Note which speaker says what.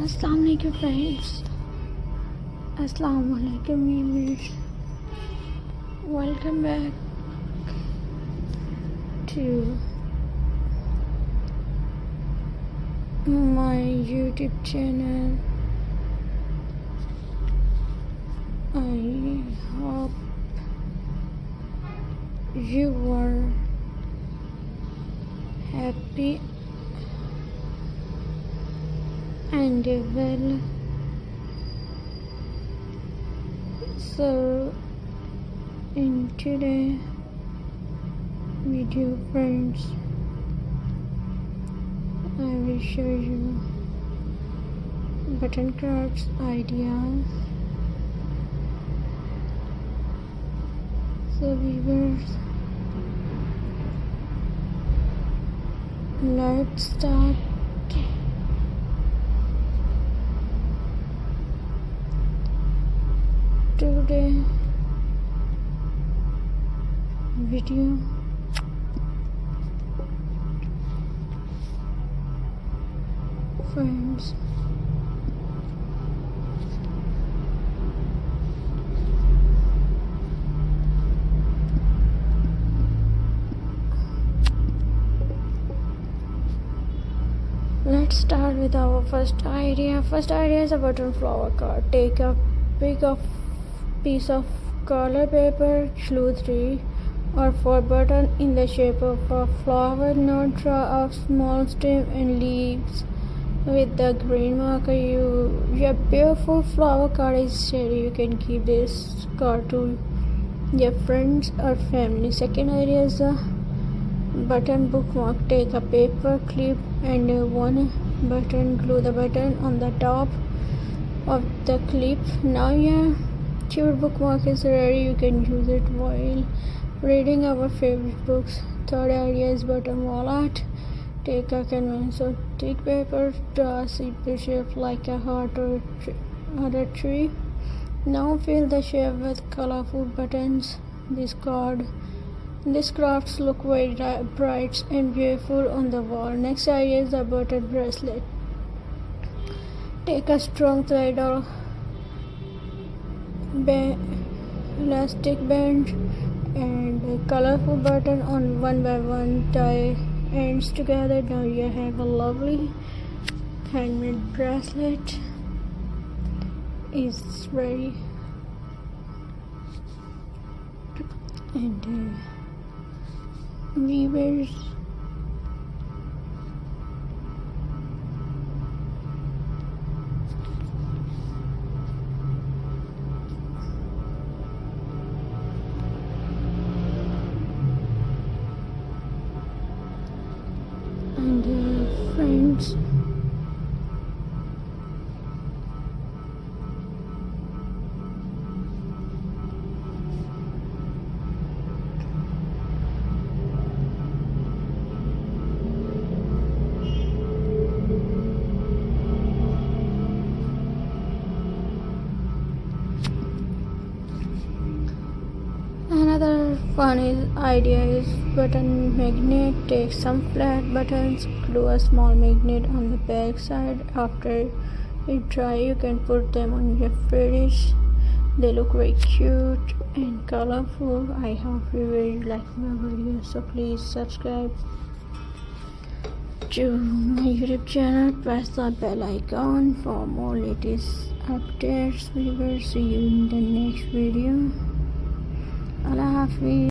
Speaker 1: Assalamu alaikum friends. Assalamu alaikum viewers. Welcome back to my YouTube channel. I hope you are happy and well. So in today video friends, I will show you button crafts ideas. So viewers, let's start. Today video friends, let's start with our first idea. First idea is a button flower card. Take a piece of color paper, glue 3 or 4 buttons in the shape of a flower. Now draw a small stem and leaves with the green marker. Your beautiful flower card is ready. You can give this card to your friends or family. Second idea is a button bookmark. Take a paper clip and one button, glue the button on the top of the clip. Now your cute bookmark is ready. You can use it while reading our favorite books. Third idea is button wallet. Take a canvas or thick paper, draw a simple shape like a heart or a tree. Now fill the shape with colorful buttons. This crafts look very bright and beautiful on the wall. Next idea is a button bracelet. Take a strong thread or elastic band and a colorful button on one by one. Tie ends together. Now you have a lovely handmade bracelet is ready. And viewers, and friends, another funny idea is button magnet. Take some flat buttons, glue a small magnet on the back side. After it dry, you can put them on your fridge. They look very cute and colorful. I hope you really like my video, so please subscribe to my YouTube channel. Press the bell icon for more latest updates. We will see you in the next video. Allah Hafiz.